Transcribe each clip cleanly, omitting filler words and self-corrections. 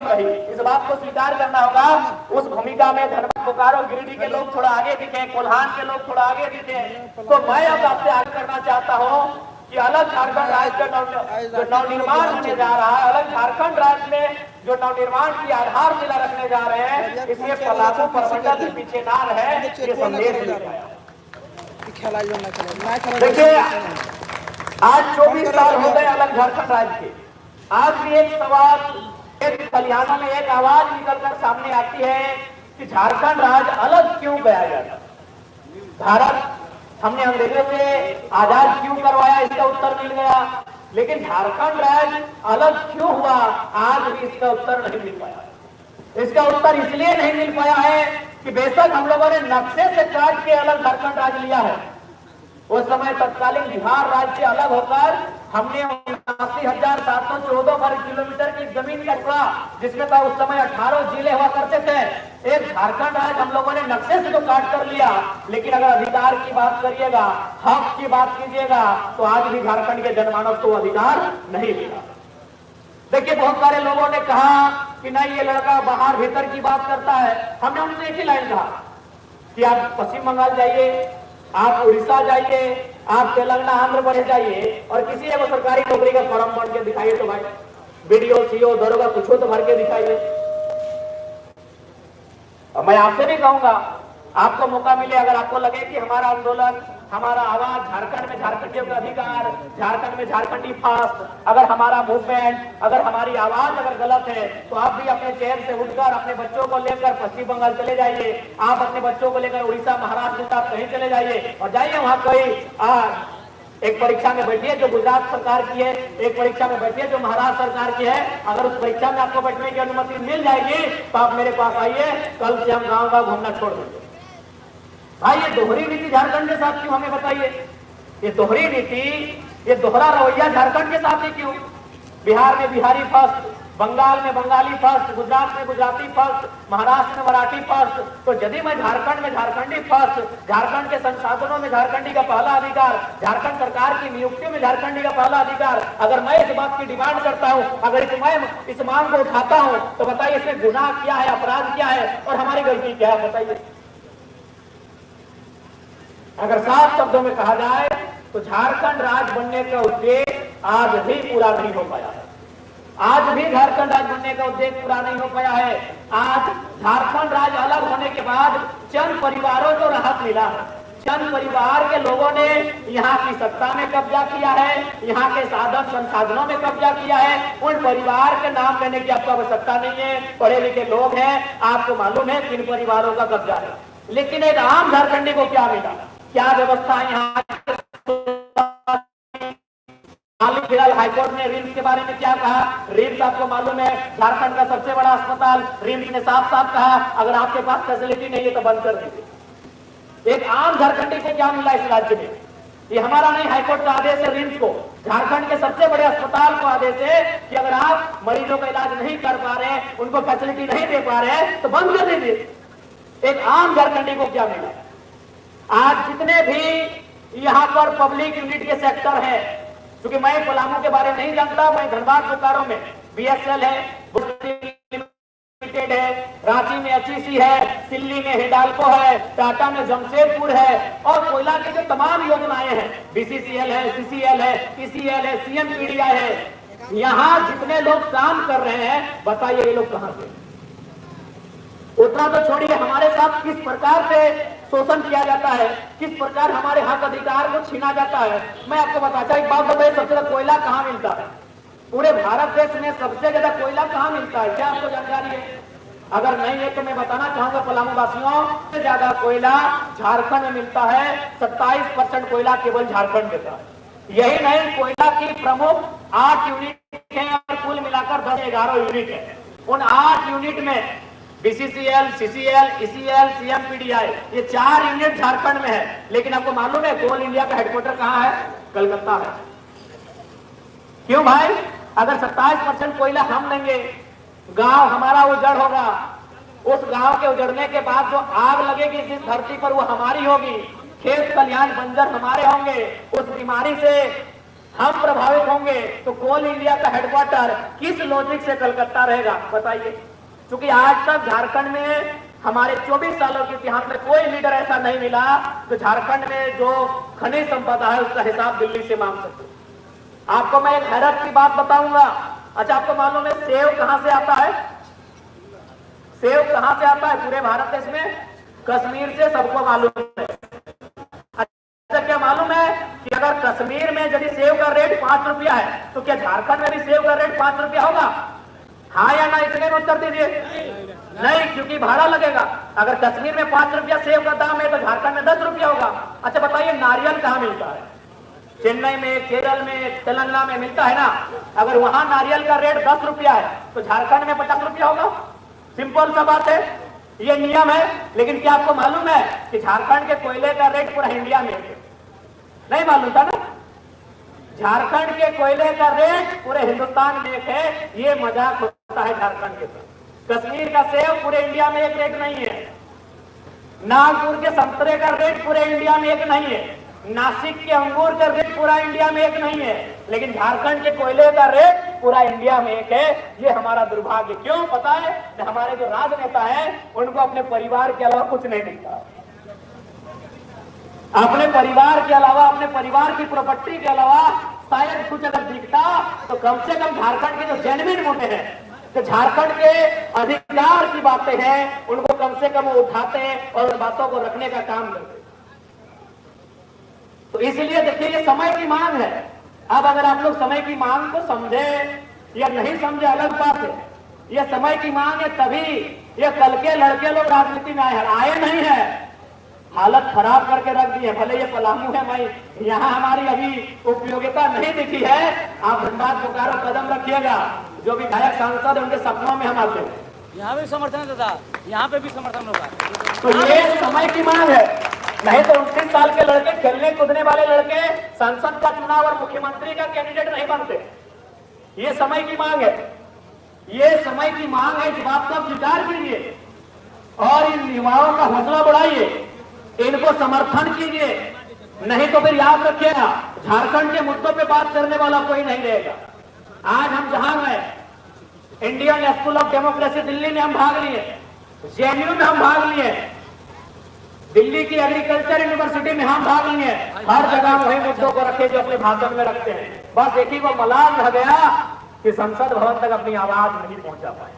रही, इस बात को स्वीकार करना होगा। उस भूमिका में धनबाद, बोकारो, गिरिडीह के लोग थोड़ा आगे दिखे, कोल्हान के लोग थोड़ा आगे दिखे। तो मैं अब आपसे आगे करना चाहता हूँ कि अलग झारखंड राज्य का जो नवनिर्माण होने जा रहा है, अलग झारखंड राज्य में जो नवनिर्माण की आधारशिला रखने जा रहे हैं, इसलिए पलामू प्रमंडल के पीछे ना रहे, ये संदेश दिया है। देखिए, आज 24 साल हो गए अलग झारखंड राज्य के। आज भी एक सवाल, एक खलिहानों में एक आवाज निकलकर सामने आती है कि झारखंड राज्य अलग क्यों गया जाता। भारत हमने अंग्रेजों से आजाद क्यों करवाया, इसका उत्तर मिल गया, लेकिन झारखंड राज्य अलग क्यों हुआ, आज भी इसका उत्तर नहीं मिल पाया। इसका उत्तर इसलिए नहीं मिल पाया है कि बेशक हम लोगों ने नक्शे से काट के अलग झारखंड राज्य लिया है। उस समय तत्कालीन बिहार राज्य से अलग होकर हमने 79,714 वर्ग किलोमीटर की जमीन का टुकड़ा, जिसमें था उस समय 18 जिले हुआ करते थे, एक झारखंड राज्य हम लोगों ने नक्शे से तो काट कर लिया, लेकिन अगर अधिकार की बात करिएगा, हक की बात कीजिएगा, तो आज भी झारखंड के जनमानस को अधिकार नहीं मिला। देखिए, बहुत सारे लोगों ने कहा कि नहीं, ये लड़का बाहर भीतर की बात करता है। हमने उनसे एक ही लाइन कहा कि आप पश्चिम बंगाल जाइए, आप उड़ीसा जाइए, आप तेलंगाना, आंध्र प्रदेश जाइए और किसी एक सरकारी नौकरी का फॉर्म भर के दिखाइए, तो भाई बीडीओ, सीओ, दरोगा कुछ हो तो भर के दिखाइए। मैं आपसे भी कहूंगा, आपको मौका मिले, अगर आपको लगे कि हमारा आंदोलन, हमारा आवाज झारखंड में झारखंडियों का अधिकार, झारखंड में झारखंडी फास्ट, अगर हमारा मूवमेंट, अगर हमारी आवाज अगर गलत है, तो आप भी अपने चेयर से उठकर अपने बच्चों को लेकर पश्चिम बंगाल चले जाइए, आप अपने बच्चों को लेकर उड़ीसा, महाराष्ट्र के साथ कहीं चले जाइए और जाइए वहां कोई एक परीक्षा में बैठिए जो गुजरात सरकार की है, एक परीक्षा में बैठिए जो महाराष्ट्र सरकार की है। अगर उस परीक्षा में आपको बैठने की अनुमति मिल जाएगी तो आप मेरे पास आइए, कल से हम गाँव गाँव घूमना छोड़ देंगे। भाई, ये दोहरी नीति झारखंड के साथ क्यों, हमें बताइए। ये दोहरी नीति, ये दोहरा रवैया झारखंड के साथ ही क्यों? बिहार में बिहारी फर्स्ट, बंगाल में बंगाली फर्स्ट, गुजरात में गुजराती फर्स्ट, महाराष्ट्र में मराठी फर्स्ट, तो यदि मैं झारखंड में झारखंडी फर्स्ट, झारखंड के संसाधनों में झारखंडी का पहला अधिकार, झारखंड सरकार की नियुक्तियों में झारखंडी का पहला अधिकार, अगर मैं इस बात की डिमांड करता हूं, अगर इस मांग को उठाता हूं, तो बताइए इसमें गुनाह क्या है, अपराध क्या है और हमारी गलती क्या है, बताइए। अगर साफ शब्दों में कहा जाए तो झारखंड राज्य बनने का उद्देश्य आज भी पूरा नहीं हो पाया है। आज भी झारखंड राज्य बनने का उद्देश्य पूरा नहीं हो पाया है। आज झारखंड राज्य अलग होने के बाद चंद परिवारों को राहत मिला है। चंद परिवार के लोगों ने यहाँ की सत्ता में कब्जा किया है, यहाँ के साधन संसाधनों में कब्जा किया है। उन परिवार के नाम लेने की आपको आवश्यकता नहीं है, पढ़े लिखे लोग हैं, आपको मालूम है किन परिवारों का कब्जा है। लेकिन एक आम झारखंडी को क्या मिला, क्या व्यवस्था यहाँ? फिलहाल हाईकोर्ट ने रिम्स के बारे में क्या कहा? रिम्स आपको मालूम है झारखंड का सबसे बड़ा अस्पताल, रिम्स ने साफ साफ कहा अगर आपके पास फैसिलिटी नहीं है तो बंद कर दीजिए। एक आम झारखंडी को क्या मिला इस राज्य में? ये हमारा नहीं, हाईकोर्ट का आदेश है रिम्स को, झारखंड के सबसे बड़े अस्पताल को आदेश है कि अगर आप मरीजों का इलाज नहीं कर पा रहे, उनको फैसिलिटी नहीं दे पा रहे तो बंद कर दीजिए। एक आम झारखंडी को क्या मिला? आज जितने भी यहाँ पर पब्लिक यूनिट के सेक्टर है, क्योंकि मैं पलामू के बारे में नहीं जानता, मैं धनबाद बोकारो में बीएसएल है, लिमिटेड है, रांची में एचईसी है, दिल्ली में हिंडाल्को है, टाटा में जमशेदपुर है, और कोयला की जो तमाम योजनाएं हैं, बीसीसीएल है, सीसीएल है, पीसीएल है, सीएमपीडीआई है, यहाँ जितने लोग काम कर रहे हैं, बताइए ये लोग कहां से? उतना तो छोड़िए, हमारे साथ किस प्रकार से शोषण किया जाता है, किस प्रकार हमारे हक अधिकार को छीना जाता है। मैं आपको बताता हूं, एक बात बताइए, सबसे ज्यादा कोयला कहां मिलता है? पूरे भारत देश में सबसे ज्यादा कोयला कहां मिलता है? क्या आपको जानकारी है? अगर नहीं है तो मैं बताना चाहूंगा पलामू वासियों, सबसे ज्यादा कोयला झारखंड में मिलता है। 27% कोयला केवल झारखंड देता है। यही नहीं, कोयला की प्रमुख 8 यूनिट है और कुल मिलाकर 10-11 यूनिट है। उन 8 यूनिट में बीसीसीएल, सीसीएल, ईसीएल, सीएमपीडीआई, ये 4 यूनिट झारखंड में है। लेकिन आपको मालूम है कोल इंडिया का हेडक्वार्टर कहां है? कलकत्ता है। क्यों भाई? अगर 27% कोयला हम लेंगे, गांव हमारा उजड़ होगा, उस गांव के उजड़ने के बाद जो आग लगेगी जिस धरती पर वो हमारी होगी, खेत खलिहान बंजर हमारे होंगे, उस बीमारी से हम प्रभावित होंगे तो कोल इंडिया का हेडक्वार्टर किस लॉजिक से कलकत्ता रहेगा बताइए। क्योंकि आज तक झारखंड में हमारे 24 सालों के इतिहास में कोई लीडर ऐसा नहीं मिला तो झारखंड में जो खनिज संपदा है उसका हिसाब दिल्ली से मांग सके। आपको मैं एक हैरत की बात बताऊंगा। अच्छा, आपको मालूम है सेव कहां से आता है? सेव कहां से आता है पूरे भारत देश में? कश्मीर से, सबको मालूम है। अच्छा, क्या मालूम है कि अगर कश्मीर में यदि सेव का रेट 5 रुपया है तो क्या झारखंड में भी सेव का रेट 5 रुपया होगा? हाँ या ना, इतने में उत्तर दीजिए। नहीं, क्योंकि भाड़ा लगेगा। अगर कश्मीर में 5 रुपया सेव का दाम है तो झारखंड में 10 रुपया होगा। अच्छा बताइए, नारियल कहाँ मिलता है? चेन्नई में, केरल में, तेलंगाना में मिलता है ना। अगर वहां नारियल का रेट 10 रुपया है तो झारखंड में 50 रुपया होगा। सिंपल सा बात है, ये नियम है। लेकिन क्या आपको मालूम है कि झारखंड के कोयले का रेट पूरा इंडिया में है? नहीं मालूम था ना। झारखंड के कोयले का रेट पूरे हिंदुस्तान में एक है। ये मजाक होता है झारखंड के साथ। कश्मीर का सेव पूरे इंडिया में एक रेट नहीं है। नागपुर के संतरे का रेट पूरे इंडिया में एक नहीं है। नासिक के अंगूर का रेट पूरा इंडिया में एक नहीं है। लेकिन झारखंड के कोयले का रेट पूरा इंडिया में एक है। ये हमारा दुर्भाग्य। क्यों पता है? हमारे जो राजनेता हैं उनको अपने परिवार के अलावा कुछ नहीं दिखता। अपने परिवार के अलावा, अपने परिवार की प्रॉपर्टी के अलावा शायद कुछ अगर दिखता तो कम से कम झारखंड के जो जेन्युइन मुद्दे हैं, तो झारखंड के अधिकार की बातें हैं, उनको कम से कम उठाते हैं और उन बातों को रखने का काम करते हैं। तो इसलिए देखिए, ये समय की मांग है। अब अगर आप लोग समय की मांग को समझे या नहीं समझे अलग बात है। ये समय की मांग है, तभी ये कल के लड़के लोग राजनीति में आए नहीं है। हालत खराब करके रख दी है। भले ये पलामू है भाई, यहाँ हमारी अभी उपयोगिता नहीं दिखी है। आप धनबाद बोकारो कदम रखिएगा। जो विधायक सांसद है उनके सपनों में हम आते हैं। यहाँ भी समर्थन है दादा, यहाँ पे भी समर्थन होगा। तो ये समय की मांग है। नहीं तो 29 साल के लड़के, खेलने कूदने वाले लड़के संसद का चुनाव और मुख्यमंत्री का कैंडिडेट नहीं बनते। ये समय की मांग है। ये समय की मांग है। इस बात को स्वीकार कीजिए और इन युवाओं का हौसला बढ़ाइए, इनको समर्थन कीजिए। नहीं तो फिर याद रखिएगा, झारखंड के मुद्दों पे बात करने वाला कोई नहीं रहेगा। आज हम जहां गए, Indian school of democracy Delhi में हम भाग लिए, जेएनयू में हम भाग लिए, दिल्ली की एग्रीकल्चर यूनिवर्सिटी में हम भाग लिए। हर जगह वही मुद्दों को रखे जो अपने भाषण में रखते हैं। बस एक ही को मलाल रह गया कि संसद भवन तक अपनी आवाज नहीं पहुंचा पाए।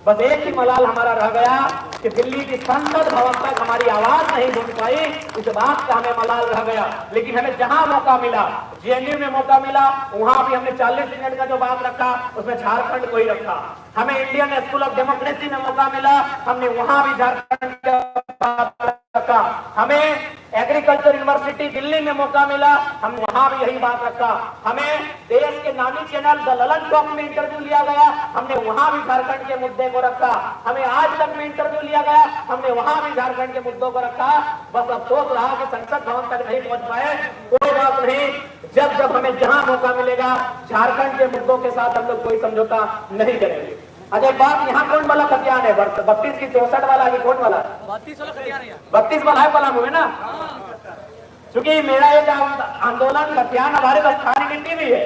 बस एक ही मलाल हमारा रह गया कि दिल्ली की संसद भवन तक हमारी आवाज नहीं पहुंच पाई। इस बात का हमें मलाल रह गया। लेकिन हमें जहां मौका मिला, जेएनयू में मौका मिला, वहां भी हमने 40 मिनट का जो बात रखा उसमें झारखंड को ही रखा। हमें इंडियन स्कूल ऑफ डेमोक्रेसी में मौका मिला, हमने वहां भी झारखंड का बात रखा। हमें एग्रीकल्चर यूनिवर्सिटी दिल्ली में मौका मिला, हम वहां भी यही बात रखा। हमें देश के नामी चैनल द ललन टॉक में इंटरव्यू लिया गया, हमने वहां भी झारखंड के मुद्दे को रखा। हमें आज तक में इंटरव्यू लिया गया, हमने वहां भी झारखंड के मुद्दों को रखा। बस अफसोस रहा कि संसद भवन तक नहीं पहुंच पाए। कोई बात नहीं, जब जब हमें जहां मौका मिलेगा झारखंड के मुद्दों के साथ हम लोग कोई समझौता नहीं करेंगे। अच्छा, एक बात, यहाँ कौन वाला खतियान है? 32 की 64 वाला है, कौन वाला? 32 वाला खतियान है। 32 वाला है पलामू में ना। क्योंकि मेरा एक आंदोलन खतियान हमारे स्थानीय नीति भी है।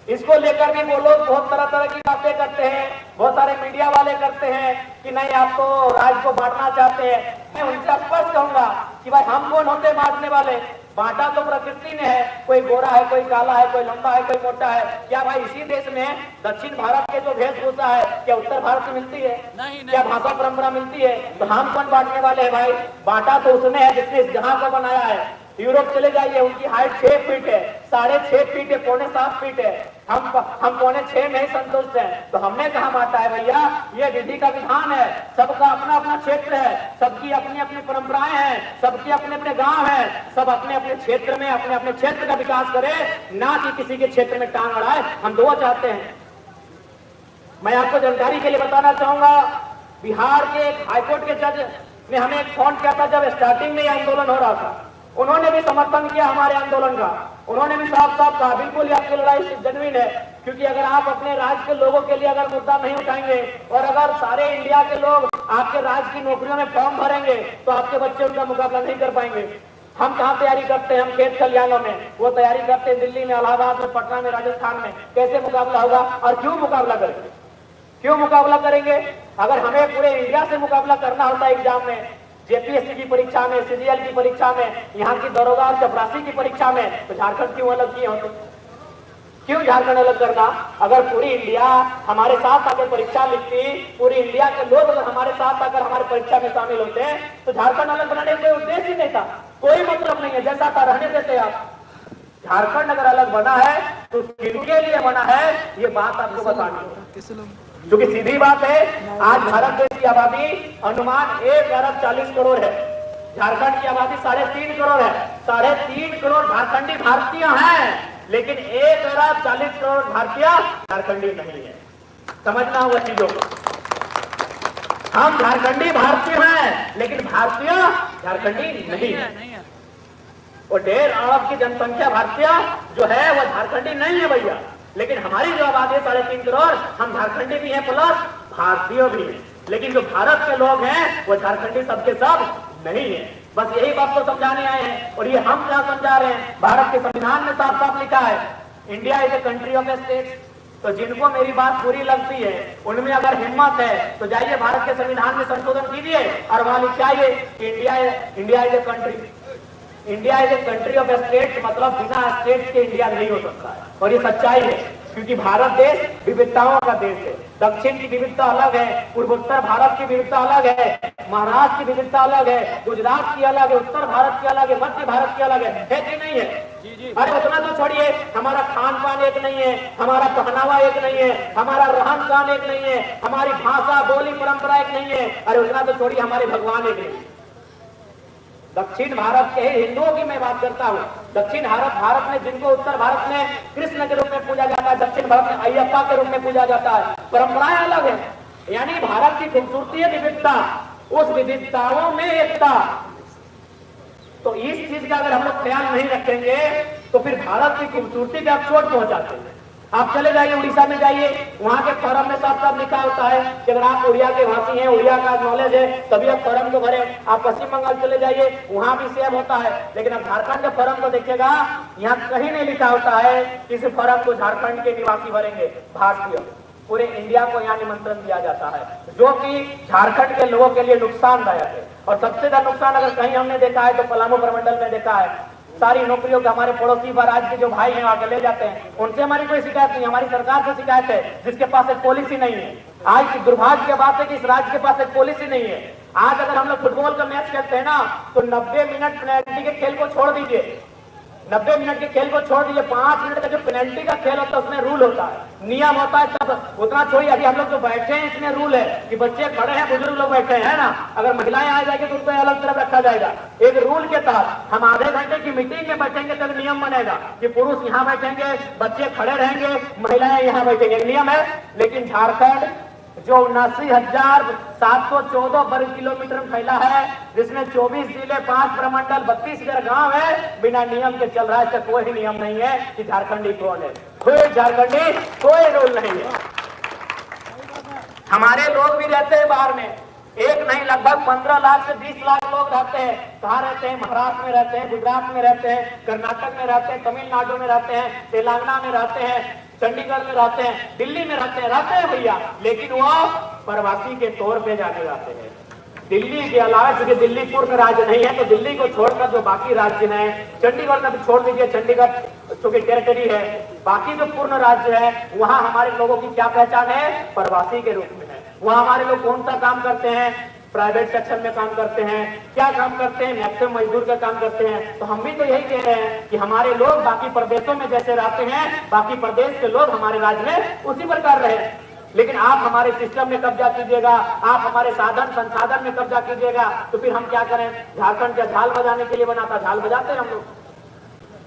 इसको लेकर भी वो लोग बहुत तरह तरह की बातें करते हैं। बहुत सारे मीडिया वाले करते हैं कि नहीं आप तो राज्य को बांटना चाहते हैं। मैं उनसे स्पष्ट कहूंगा कि भाई हम कौन होते बांटने वाले? बांटा तो प्रकृति ने है। कोई गोरा है, कोई काला है, कोई लंबा है, कोई मोटा है। क्या भाई इसी देश में दक्षिण भारत के जो वेशभूषा है क्या उत्तर भारत में मिलती है? नहीं, क्या भाषा परंपरा मिलती है? तो हम कौन बांटने वाले हैं भाई? बांटा तो उसने है जिसने इस जहां को बनाया है। यूरोप चले जाइए, उनकी हाइट 6 फीट है, 6.5 फीट है, 6.25 फीट है। हम 6.25 में ही संतुष्ट हैं। तो हमने कहा बांटा है भैया? ये विधि का विधान है। सबका अपना अपना क्षेत्र है, सबकी अपनी अपनी परंपराएं हैं, सबके अपने अपने गांव हैं। सब अपने अपने क्षेत्र में अपने अपने क्षेत्र का विकास करे, ना कि किसी के क्षेत्र में टांग अड़ाए। हम दुआ चाहते हैं। मैं आपको जानकारी के लिए बताना चाहूंगा, बिहार के एक हाईकोर्ट के जज ने हमें एक फोन किया था जब स्टार्टिंग में आंदोलन हो रहा था। उन्होंने भी समर्थन किया हमारे आंदोलन का। उन्होंने भी साफ साफ कहा बिल्कुल आपकी लड़ाई जेन्युइन है, क्योंकि अगर आप अपने राज्य के लोगों के लिए अगर मुद्दा नहीं उठाएंगे और अगर सारे इंडिया के लोग आपके राज्य की नौकरियों में फॉर्म भरेंगे तो आपके बच्चे उनका मुकाबला नहीं कर पाएंगे। हम कहाँ तैयारी करते हैं? हम खेत खलिहानों में, वो तैयारी करते हैं दिल्ली में, इलाहाबाद में, पटना में, राजस्थान में। कैसे मुकाबला होगा और क्यों मुकाबला करेंगे? क्यों मुकाबला करेंगे? अगर हमें पूरे इंडिया से मुकाबला करना होता है एग्जाम में, जेपीएससी की परीक्षा में, सीजीएल की परीक्षा में, यहाँ की दरोगा और चपरासी की परीक्षा में, तो झारखंड क्यों अलग किए होते? क्यों झारखंड अलग करना? अगर पूरी इंडिया हमारे साथ आकर परीक्षा लिखती, पूरी इंडिया के लोग अगर हमारे साथ आकर हमारी परीक्षा में शामिल होते हैं, तो झारखंड अलग बनाने का कोई उद्देश्य ही नहीं था, कोई मतलब नहीं है। जैसा था रहने देते आप। झारखंड अगर अलग बना है तो किनके लिए बना है, ये बात आपको बतानी है, क्योंकि सीधी बात है, आज भारत देश की आबादी अनुमान 1 अरब 40 करोड़ है। झारखंड की आबादी 3.5 करोड़ है। 3.5 करोड़ झारखंडी भारतीय हैं, लेकिन 1 अरब 40 करोड़ भारतीय झारखंडी नहीं है। समझना होगा चीजों को। हम झारखंडी भारतीय हैं, लेकिन भारतीय झारखंडी नहीं है। और 1.5 अरब की जनसंख्या भारतीय जो है वो झारखंडी नहीं है भैया। लेकिन हमारी जो आबादी है 3.5 करोड़, हम झारखंडी भी हैं प्लस भारतीय भी हैं। लेकिन जो भारत के लोग हैं वो झारखंडी सबके सब नहीं है। बस यही बात तो समझाने आए हैं। और ये हम क्या समझा रहे हैं? भारत के संविधान में साफ साफ लिखा है, India is a country of states. तो जिनको मेरी बात पूरी लगती है, उनमें अगर हिम्मत है तो जाइए भारत के संविधान में संशोधन कीजिए और वहां लिखाइए कि India is a country. India is a country of states, मतलब बिना स्टेट्स के इंडिया नहीं हो सकता है। और ये सच्चाई है, क्योंकि भारत देश विविधताओं का देश है। दक्षिण की विविधता अलग है, पूर्वोत्तर भारत की विविधता अलग है, महाराष्ट्र की विविधता अलग है, गुजरात की अलग है, उत्तर भारत की अलग है, मध्य भारत की अलग है कि नहीं है? अरे उतना तो छोड़िए, हमारा खान पान एक नहीं है, हमारा पहनावा एक नहीं है, हमारा रहन सहन एक नहीं है, हमारी भाषा बोली परंपरा एक नहीं है। अरे उतना तो छोड़िए, हमारे भगवान एक नहीं है। दक्षिण भारत के हिंदुओं की मैं बात करता हूँ। दक्षिण भारत में जिनको उत्तर भारत में कृष्ण के रूप में पूजा जाता है, दक्षिण भारत में अयप्पा के रूप में पूजा जाता है। परंपराएं अलग है। यानी भारत की खूबसूरती है विविधता, उस विविधताओं में एकता। तो इस चीज का अगर हम लोग ख्याल नहीं रखेंगे तो फिर भारत की खूबसूरती पे आप चोट पहुंचाते हैं। आप चले जाइए उड़ीसा में, जाइए, वहां के फॉर्म में साफ साफ लिखा होता है कि अगर आप उड़िया के भाषी हैं, उड़िया का नॉलेज है, तभी आप फॉर्म को भरे। आप पश्चिम बंगाल चले जाइए, वहां भी सेम होता है। लेकिन आप झारखंड के फॉर्म को देखिएगा, यहाँ कहीं नहीं लिखा होता है कि इस फॉर्म को झारखंड के निवासी भरेंगे, भारतीय। पूरे इंडिया को यहाँ निमंत्रण दिया जाता है, जो कि झारखंड के लोगों के लिए नुकसानदायक है। और सबसे ज्यादा नुकसान अगर कहीं हमने देखा है तो पलामू प्रमंडल में देखा है। सारी नौकरियों के हमारे पड़ोसी राज्य के जो भाई हैं आगे ले जाते हैं, उनसे हमारी कोई शिकायत नहीं, हमारी सरकार से शिकायत है, जिसके पास एक पॉलिसी नहीं है। आज की दुर्भाग्य की बात है कि इस राज्य के पास एक पॉलिसी नहीं है। आज अगर हम लोग फुटबॉल का मैच खेलते हैं ना, तो 90 मिनट पेनल्टी के खेल को छोड़ दीजिए, 90 मिनट के खेल को छोड़ दीजिए, 5 मिनट का जो पेनल्टी का खेल होता है उसमें रूल होता है, नियम होता है। तब उतना छोड़िए, अभी हम लोग जो बैठे हैं इसमें रूल है कि बच्चे खड़े हैं, बुजुर्ग लोग बैठे हैं ना, अगर महिलाएं आ जाएंगी तो उनको अलग तरफ रखा जाएगा। एक रूल के तहत हम आधे घंटे की मीटिंग में बैठेंगे तब नियम बनेगा कि पुरुष यहाँ बैठेंगे, बच्चे खड़े रहेंगे, महिलाएं यहाँ बैठेंगे, नियम है। लेकिन झारखंड जो 79,714 वर्ग किलोमीटर में फैला है, जिसमें 24 जिले, 5 प्रमंडल, 32,000 गांव है, बिना नियम के चल रहा है। इसका कोई नियम नहीं है कि झारखंडी कौन है, कोई झारखंडी, कोई रूल नहीं है। हमारे लोग भी रहते हैं बाहर में, एक नहीं लगभग 15 लाख से 20 लाख लोग रहते हैं। कहाँ रहते हैं? महाराष्ट्र में रहते हैं, गुजरात में रहते हैं, कर्नाटक में रहते हैं, तमिलनाडु में रहते हैं, तेलंगाना में रहते हैं, चंडीगढ़ में रहते हैं, दिल्ली में रहते हैं भैया। लेकिन वो प्रवासी के तौर पे जाने जाते हैं। दिल्ली के अलावा, क्योंकि दिल्ली पूर्ण राज्य नहीं है, तो दिल्ली को छोड़कर जो बाकी राज्य हैं, चंडीगढ़ का भी छोड़ दीजिए, चंडीगढ़ चूंकि टेरिटरी है, बाकी जो पूर्ण राज्य है वहां हमारे लोगों की क्या पहचान है? प्रवासी के रूप में है। वहां हमारे लोग कौन सा काम करते हैं? प्राइवेट सेक्शन में काम करते हैं। क्या काम करते हैं? मैक्सिमम मजदूर का काम करते हैं। तो हम भी तो यही कह रहे हैं कि हमारे लोग बाकी प्रदेशों में जैसे रहते हैं, बाकी प्रदेश के लोग हमारे राज्य में उसी प्रकार रहे। लेकिन आप हमारे सिस्टम में कब्जा कीजिएगा, आप हमारे साधन संसाधन में कब्जा कीजिएगा, तो फिर हम क्या करें? झारखंड का झाल बजाने के लिए बना था, झाल बजाते हैं हम लोग।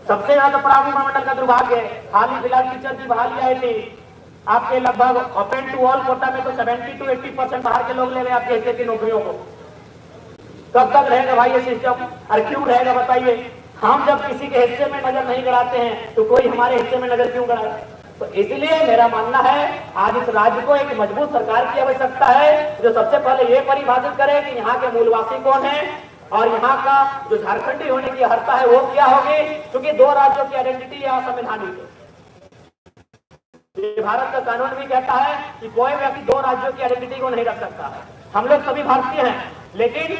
सबसे ज्यादा परावी मंडल का दुर्भाग्य है, हाल ही फिलहाल टीचर की बहाली आई थी, आपके लगभग ओपन टू ऑल कोटा में तो 70 to 80% बाहर के लोग ले गए आपके हिस्से की नौकरियों को। कब तक रहेगा भाई ये सिस्टम? और क्यों रहेगा बताइए? हम जब किसी के हिस्से में नजर नहीं गड़ाते हैं तो कोई हमारे हिस्से में नजर क्यों गड़ाए? तो इसलिए मेरा मानना है आज इस राज्य को एक मजबूत सरकार की आवश्यकता है, जो सबसे पहले ये परिभाषित करे कि यहाँ के मूलवासी कौन है, और यहाँ का जो झारखंडी होने की अर्हता है वो क्या होगी, क्योंकि दो राज्यों की आइडेंटिटी यहाँ संवैधानिक है। भारत का कानून भी कहता है कि कोई व्यक्ति दो राज्यों की आइडेंटिटी को नहीं रख सकता है। हम लोग सभी भारतीय हैं, लेकिन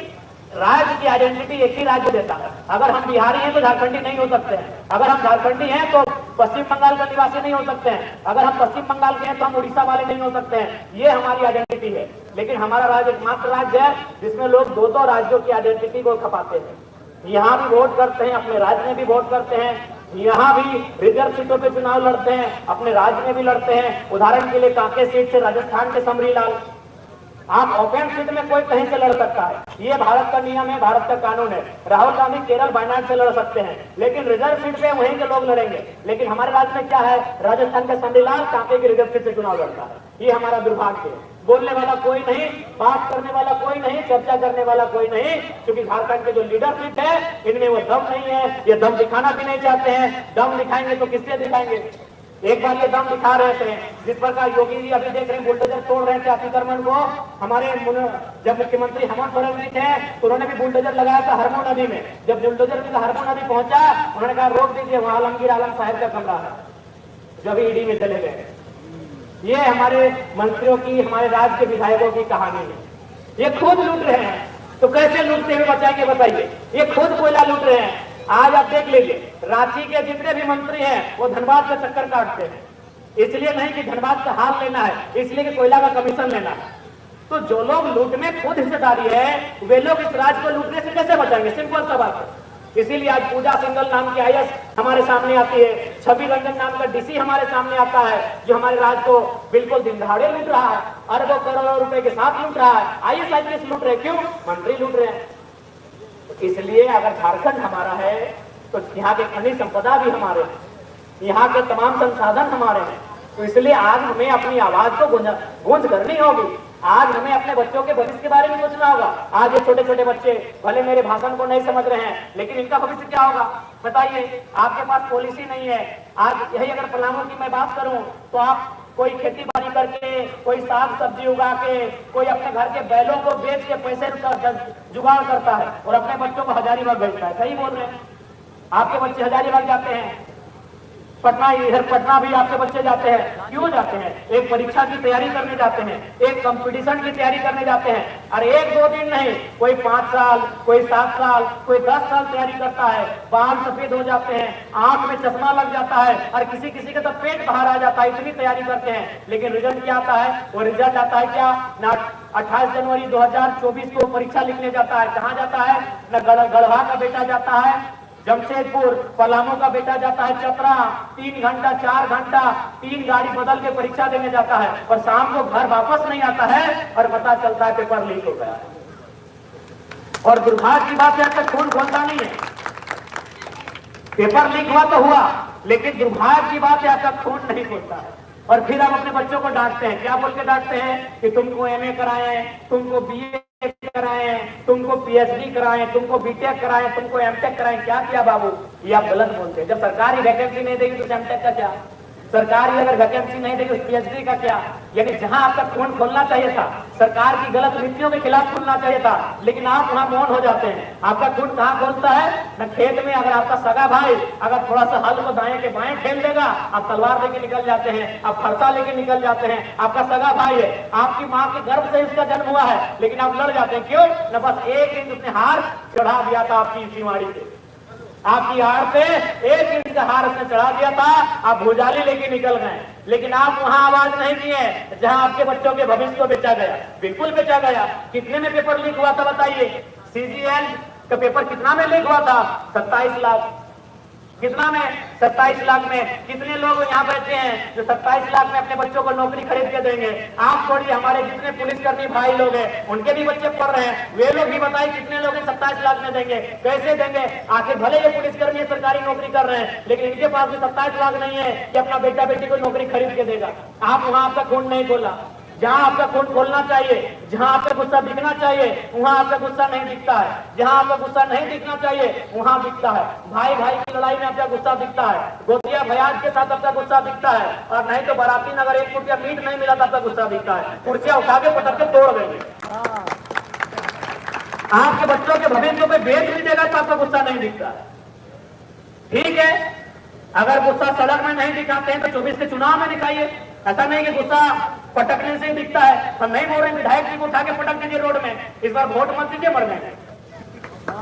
राज्य की आइडेंटिटी एक ही राज्य देता है। अगर हम बिहारी हैं तो झारखंडी नहीं हो सकते हैं, अगर हम झारखंडी हैं तो पश्चिम बंगाल का निवासी नहीं हो सकते हैं, अगर हम पश्चिम बंगाल के हैं तो हम उड़ीसा वाले नहीं हो सकते हैं। ये हमारी आइडेंटिटी है। लेकिन हमारा राज्य एकमात्र राज्य है जिसमें लोग दो दो राज्यों की आइडेंटिटी को खपाते हैं। यहाँ भी वोट करते हैं, अपने राज्य में भी वोट करते हैं, यहाँ भी रिजर्व सीटों पे चुनाव लड़ते हैं, अपने राज्य में भी लड़ते हैं। उदाहरण के लिए कांके सीट से राजस्थान के समरी लाल, आप ओपन सीट में कोई कहीं से लड़ सकता है, ये भारत का नियम है, भारत का कानून है। राहुल गांधी केरल वायनाड से लड़ सकते हैं, लेकिन रिजर्व सीट पे वहीं के लोग लड़ेंगे। लेकिन हमारे राज्य में क्या है, राजस्थान का समरीलाल कांके की रिजर्व सीट से चुनाव लड़ता है। ये हमारा दुर्भाग्य है। बोलने वाला कोई नहीं, बात करने वाला कोई नहीं, चर्चा करने वाला कोई नहीं, क्योंकि झारखंड के जो लीडरशिप है इनमें वो दम नहीं है। ये दम दिखाना भी नहीं चाहते हैं। दम दिखाएंगे तो किससे दिखाएंगे। एक बार ये दम दिखा रहे थे, जिस प्रकार योगी जी अभी देख रहे हैं बुलडोजर तोड़ रहे थे अतिक्रमण को। हमारे जब मुख्यमंत्री हेमंत सोरेन जी थे तो उन्होंने भी बुलडोजर लगाया था हरमू नदी में। जब बुलडोजर हरमू नदी पहुंचा, उन्होंने कहा रोक दीजिए, वहां आलमगीर आलम साहब का कमरा है, जो अभी ईडी में चले गए। ये हमारे मंत्रियों की, हमारे राज्य के विधायकों की कहानी है। ये खुद लूट रहे हैं, तो कैसे लूटते हुए बचाएंगे बताइए। ये खुद कोयला लूट रहे हैं। आज आप देख लीजिए, रांची के जितने भी मंत्री हैं वो धनबाद का चक्कर काटते हैं, इसलिए नहीं कि धनबाद का हाल लेना है, इसलिए कि कोयला का कमीशन लेना है। तो जो लोग लूट में खुद हिस्सेदारी है, वे लोग इस राज्य को लूटने से कैसे बचाएंगे। सिंपल सा बात है। इसीलिए आज पूजा सिंघल नाम की IAS हमारे सामने आती है, छवि रंजन नाम का DC हमारे सामने आता है, जो हमारे राज्य को बिल्कुल दिन दहाड़े लूट रहा है, अरबों करोड़ों रुपए के साथ लूट रहा है। IAS लूट रहे, क्यों? मंत्री लूट रहे हैं। इसलिए अगर झारखंड हमारा है तो यहाँ के खनिज संपदा भी हमारे हैं, यहाँ के तमाम संसाधन हमारे हैं। तो इसलिए आज हमें अपनी आवाज को गूंज करनी होगी। आज हमें अपने बच्चों के भविष्य के बारे में सोचना होगा। आज ये छोटे छोटे बच्चे भले मेरे भाषण को नहीं समझ रहे हैं, लेकिन इनका भविष्य क्या होगा बताइए। आपके पास पॉलिसी नहीं है। आज यही अगर पलामू की मैं बात करूं तो आप कोई खेती बाड़ी करके, कोई साग सब्जी उगा के, कोई अपने घर के बैलों को बेच के पैसे जुगाड़ करता है और अपने बच्चों को हजारीबाग भेजता है। सही बोल रहे हैं। आपके बच्चे हजारीबाग जाते हैं, पटना, इधर पटना भी आपके बच्चे जाते हैं। क्यों जाते हैं? एक परीक्षा की तैयारी करने जाते हैं, एक कंपटीशन की तैयारी करने जाते हैं। और एक दो दिन नहीं, कोई 5 साल, कोई 7 साल, कोई 10 साल तैयारी करता है। बाल सफेद हो जाते हैं, आंख में चश्मा लग जाता है, और किसी किसी का तो पेट बाहर आ जाता है, इतनी तैयारी करते हैं। लेकिन रिजल्ट क्या आता है? वो रिजल्ट आता है क्या ना 28 जनवरी 2024 को परीक्षा लिखने जाता है। कहाँ जाता है? न गढ़वा का बेटा जाता है जमशेदपुर, पलामू का बेटा जाता है चतरा, 3 घंटा 4 घंटा 3 गाड़ी बदल के परीक्षा देने जाता है, और शाम को घर वापस नहीं आता है और पता चलता है पेपर लीक हो गया है। और दुर्भाग्य की बात है कि खून खोलता नहीं है। पेपर लीक हुआ तो हुआ, लेकिन दुर्भाग्य की बात है आपका खून नहीं खोलता है। और फिर आप अपने बच्चों को डांटते हैं। क्या बोल के डांटते हैं? कि तुमको MA कराए, तुमको BA कराए, तुमको PhD कराए, तुमको BTech कराए, तुमको MTech कराए। क्या किया बाबू? ये आप गलत बोलते हैं। जब सरकारी वैकेंसी नहीं देगी तो MTech का क्या? सरकारी अगर वैकेंसी नहीं देगी तो PhD का क्या? यानी जहां आपका खून खोलना चाहिए था, सरकार की गलत नीतियों के खिलाफ खुलना चाहिए था, लेकिन आप वहां मौन हो जाते हैं। आपका खून कहां खोलता है? न खेत में। अगर आपका सगा भाई अगर थोड़ा सा हल को दाएं के बाएं खेल देगा, आप तलवार लेके निकल जाते हैं, आप फरसा लेके निकल जाते हैं। आपका सगा भाई है, आपकी माँ के गर्भ से उसका जन्म हुआ है, लेकिन आप लड़ जाते हैं। क्यों? न बस एक दिन उसने हार चढ़ा दिया था आपकी सीमाड़ी पे, आपकी आड़ पे एक इंच का हार उसने चढ़ा दिया था, आप भुजाली लेके निकल गए। लेकिन आप वहां आवाज नहीं दिए जहां आपके बच्चों के भविष्य को बेचा गया। बिल्कुल बेचा गया। कितने में पेपर लीक हुआ था बताइए? CGL का पेपर कितना में लीक हुआ था? 27 लाख। कितना में? 27 लाख में। कितने लोग यहाँ बैठे हैं जो 27 लाख में अपने बच्चों को नौकरी खरीद के देंगे? आप छोड़िए, हमारे जितने पुलिसकर्मी भाई लोग हैं उनके भी बच्चे पढ़ रहे हैं, वे लोग भी बताइए कितने लोग 27 लाख में देंगे? कैसे देंगे? आखिर भले ये पुलिसकर्मी सरकारी नौकरी कर रहे हैं, लेकिन इनके पास भी 27 लाख नहीं है कि अपना बेटा बेटी को नौकरी खरीद के देगा। आप वहां आपका खून नहीं खोला। जहां आपका खून खोलना चाहिए, जहां आपका गुस्सा दिखना चाहिए, वहां आपका गुस्सा नहीं दिखता है। जहां आपका गुस्सा नहीं दिखना चाहिए, वहां दिखता है। भाई भाई की लड़ाई में आपका गुस्सा दिखता है, गोतिया भयाज के साथ आपका गुस्सा दिखता है, और नहीं तो बाराती नगर 1 रुपया मीट नहीं मिला तो आपका गुस्सा दिखता है। कुर्सियां उठा के पटक के तोड़ देंगे। आपके बच्चों के भविष्य पे बेच भी देगा तो आपको गुस्सा नहीं दिखता है। ठीक है, अगर गुस्सा सड़क में नहीं दिखाते हैं तो 24 के चुनाव में दिखाइए। ऐसा नहीं कि गुस्सा पटकने से ही दिखता है। हम नहीं बोल रहे विधायक जी को उठा के पटक दीजिए रोड में, इस बार वोट मत दीजिए, मर गए।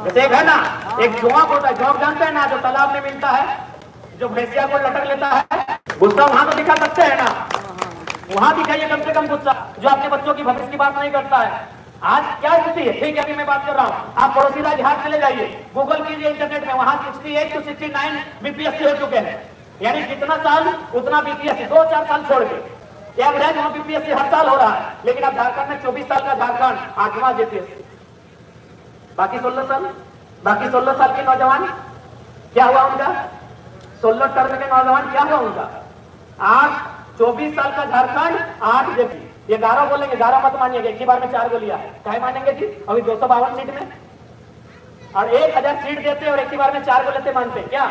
जैसे एक है ना, एक जोंक होता है, जोंक जानते हैं ना, जो तालाब में मिलता है, जो भैंसिया को लटक लेता है, गुस्सा वहां तो दिखा सकते हैं ना, वहां दिखाइए कम से कम गुस्सा, जो आपके बच्चों की भविष्य की बात नहीं करता है। आज क्या स्थिति है, ठीक है, अभी मैं बात कर रहा हूँ, आप पड़ोसी राज्य बिहार चले जाइए, गूगल कीजिए इंटरनेट में, वहां 68 to 69 बीपीएससी हो चुके हैं। यानी कितना साल उतना बीपीएससी, 2-4 साल छोड़ के एवरेज वहां बीपीएससी हर साल हो रहा है। लेकिन अब झारखंड में 24 साल का झारखंड 8वां बीपीएससी, बाकी 16 साल, बाकी 16 साल के नौजवान क्या हुआ उनका, 16 टर्म के नौजवान क्या हुआ उनका, 24 साल का झारखंड 8 जेपी। ये 11 बोलेंगे, 11 मत मानिएगा, एक ही बार में 4 गोलियां है, क्या मानेंगे जी, अभी 252 सीट में और 1000 सीट देते और एक ही बार में 4 गोले लेते, मानते क्या,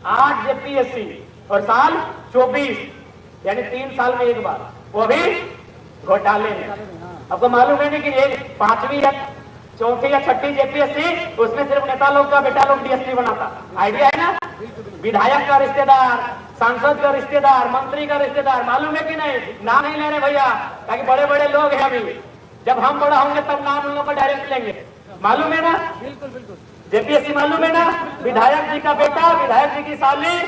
8 जेपीएससी और साल 24, यानी 3 साल में एक बार, वो भी घोटाले में। आपको मालूम है नहीं कि एक 5वीं या 4थी या 6ठी जेपीएससी, उसमें सिर्फ नेता लोग का बेटा लोग डीएसपी बनाता, आइडिया है ना, विधायक का रिश्तेदार, सांसद का रिश्तेदार, मंत्री का रिश्तेदार, मालूम है कि नहीं, नाम नहीं ले रहे भैया, ताकि बड़े बड़े लोग हैं, अभी जब हम बड़ा होंगे तब नाम उन लोगों का डायरेक्ट लेंगे, मालूम है ना, बिल्कुल बिल्कुल। जेपीएससी मालूम है ना, विधायक जी का बेटा, विधायक जी की साली,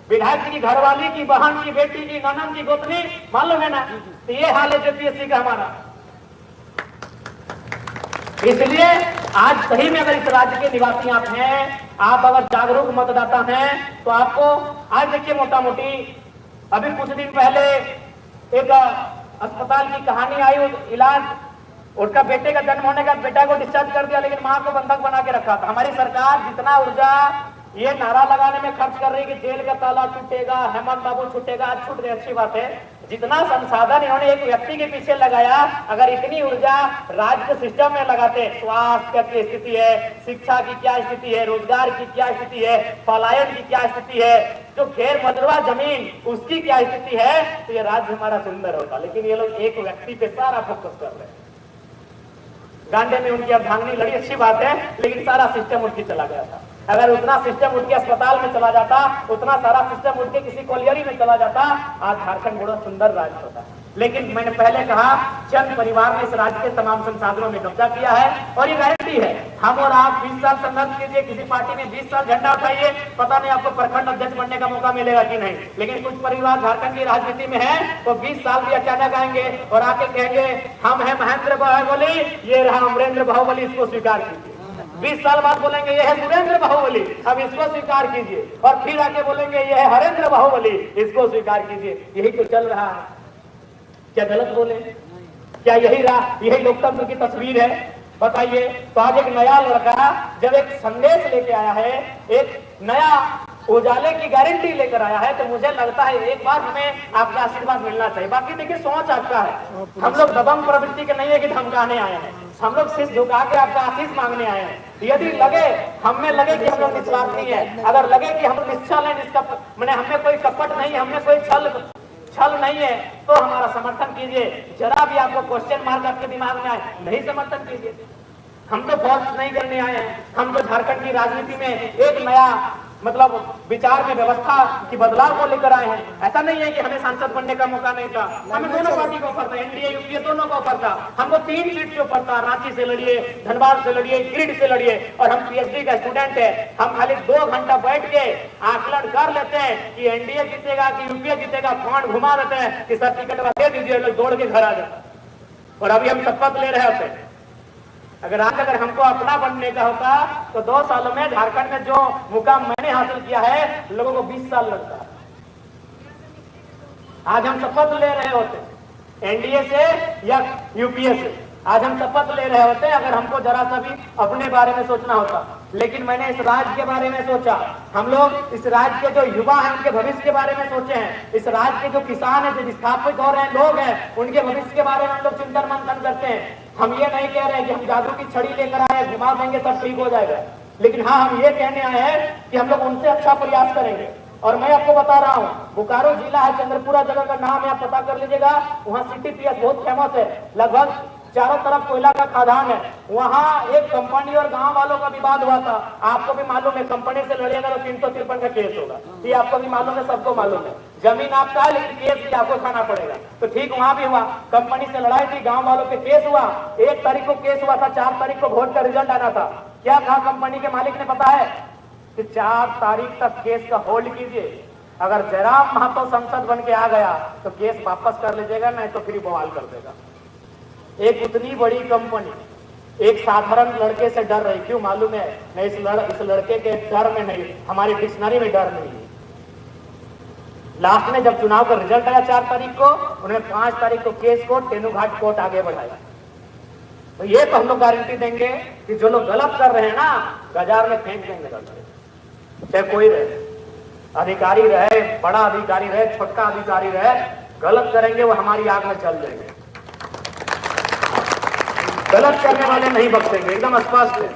विधायक जी की घरवाली की बहन की बेटी की ननद की गोतनी, मालूम है ना, तो ये हाल है जेपीएससी का हमारा। इसलिए आज सही में अगर इस राज्य के निवासी आप हैं, आप अगर जागरूक मतदाता हैं, तो आपको आज देखिए मोटा मोटी, अभी कुछ दिन पहले एक अस्पताल की कहानी आई, इलाज, उसका बेटे का जन्म होने का, बेटा को डिस्चार्ज कर दिया, लेकिन मां को बंधक बना के रखा था। हमारी सरकार जितना ऊर्जा ये नारा लगाने में खर्च कर रही कि जेल का ताला टूटेगा, हेमंत बाबू छूटेगा, आज छूट गए, अच्छी बात है, जितना संसाधन इन्होंने एक व्यक्ति के पीछे लगाया, अगर इतनी ऊर्जा राज्य के सिस्टम में लगाते, स्वास्थ्य की स्थिति है, शिक्षा की क्या स्थिति है, रोजगार की क्या स्थिति है, पलायन की क्या स्थिति है, जो गैर मजरूआ जमीन उसकी क्या स्थिति है, तो ये राज्य हमारा सुंदर होता। लेकिन ये लोग एक व्यक्ति पे सारा फोकस कर रहे हैं। गांडे में उनकी अर्धांगिनी लड़ी, अच्छी बात है, लेकिन सारा सिस्टम उनकी चला गया था। अगर उतना सिस्टम उठ के अस्पताल में चला जाता, उतना सारा सिस्टम उठ के किसी कॉलियरी में चला जाता, आज झारखंड बड़ा सुंदर राज्य होता। लेकिन मैंने पहले कहा, चंद परिवार ने इस राज्य के तमाम संसाधनों में कब्जा किया है, और ये गारंटी है, हम और आप 20 साल संघर्ष कीजिए, किसी पार्टी में 20 साल झंडा उठाइए, पता नहीं आपको प्रखंड अध्यक्ष बनने का मौका मिलेगा कि नहीं। लेकिन कुछ परिवार झारखंड की राजनीति में है, तो 20 साल भी अचानक आएंगे और आके कहेंगे हम है महेंद्र बाहुबली, ये रहा अमरेंद्र बाहुबली, इसको स्वीकार कीजिए। 20 साल बाद बोलेंगे ये है सुरेंद्र बाहुबली, अब इसको स्वीकार कीजिए, और फिर आके बोलेंगे ये है हरेंद्र बाहुबली, इसको स्वीकार कीजिए। यही तो चल रहा है, क्या गलत बोले, क्या यही लोकतंत्र की तस्वीर है, बताइए। तो आज एक नया लड़का जब एक संदेश लेके आया है, एक नया उजाले की गारंटी लेकर आया है, तो मुझे लगता है एक बार हमें आपका आशीर्वाद मिलना चाहिए। बाकी देखिए सोच आपका है, हम लोग दबंग प्रवृत्ति के नहीं है कि धमकाने आए हैं, हम लोग सिर्फ झुका के आपका आशीष मांगने आए हैं। यदि लगे, हमें लगे कि हम लोग निस्वार्थी है, अगर लगे कि हम लोग निश्चल है, मैंने हमें कोई कपट नहीं, हमें कोई छल नहीं है, तो हमारा समर्थन कीजिए। जरा भी आपको क्वेश्चन मार्क आपके दिमाग में आए, नहीं समर्थन कीजिए। हम तो फॉल्स नहीं करने आए हैं, हम तो झारखंड की राजनीति में एक नया मतलब विचार में व्यवस्था की बदलाव को लेकर आए हैं। ऐसा नहीं है कि हमें सांसद बनने का मौका नहीं था, हमें दोनों पार्टी को ऑफर था, एनडीए यूपीए दोनों को ऑफर था। हमको 3 सीट से ऑफर था, रांची से लड़िए, धनबाद से लड़िए, गिरिडीह से लड़िए, और हम पीएचडी का स्टूडेंट है। हम खाली 2 घंटा बैठ के आकलन कर लेते हैं कि एनडीए जीतेगा कि यूपीए जीतेगा, फंड घुमा देते हैं कि सर टिकट दे दीजिए, लोग दौड़ के घर आ जाते। और अभी हम शपथ ले रहे होते हैं, अगर हमको अपना बनने का होता तो 2 सालों में झारखंड में जो मुकाम मैंने हासिल किया है, लोगों को 20 साल लगता। आज हम शपथ ले रहे होते एनडीए से या यूपीए से, आज हम शपथ ले रहे होते अगर हमको जरा सा भी अपने बारे में सोचना होता। लेकिन मैंने इस राज्य के बारे में सोचा, हम लोग इस राज्य के जो युवा हैं उनके भविष्य के बारे में सोचे हैं, इस राज्य के जो किसान हैं, जो विस्थापित हो रहे हैं लोग हैं, उनके भविष्य के बारे में हम लोग चिंतन मंथन करते हैं। हम ये नहीं कह रहे हैं कि हम जादू की छड़ी लेकर आए, घुमा देंगे सब ठीक हो जाएगा, लेकिन हाँ हम ये कहने आए हैं कि हम लोग उनसे अच्छा प्रयास करेंगे। और मैं आपको बता रहा हूँ, बोकारो जिला है, चंद्रपुरा जगह का नाम है, आप पता कर लीजिएगा, वहाँ सिटी पीएस बहुत फेमस है। लगभग चारों तरफ कोयला का खदान है। वहाँ एक कंपनी और गांव वालों का विवाद हुआ था। आपको भी मालूम है, कंपनी से लड़ेगा तो 353 का केस होगा। ये आपको भी मालूम है, सबको मालूम है। जमीन आपका है लेकिन केस भी आपको खाना पड़ेगा। तो ठीक वहां भी हुआ, कंपनी से लड़ाई थी, गांव वालों पे केस हुआ। 1 तारीख को केस हुआ था, 4 तारीख को वोट का रिजल्ट आना था। क्या कहा कंपनी के मालिक ने पता है कि 4 तारीख तक केस का होल्ड कीजिए, अगर जयराम महतो संसद बन के आ गया तो केस वापस कर लीजिएगा, नहीं तो फिर बवाल कर देगा। एक उतनी बड़ी कंपनी एक साधारण लड़के से डर रही, क्यों मालूम है? नहीं, इस लड़के के डर में नहीं, हमारी डिक्शनरी में डर नहीं है। लास्ट में जब चुनाव का रिजल्ट आया 4 तारीख को, उन्होंने 5 तारीख को केस को तेनुघाट कोर्ट आगे बढ़ाया। तो ये तो हम लोग गारंटी देंगे कि जो लोग गलत कर रहे हैं ना, बाजार में फेंक देंगे। चाहे कोई रहे, अधिकारी रहे, बड़ा अधिकारी रहे, छोटा अधिकारी रहे, गलत करेंगे वो हमारी आग में चल जाएंगे। गलत करने वाले नहीं बख्शेंगे, एकदम स्पष्ट है।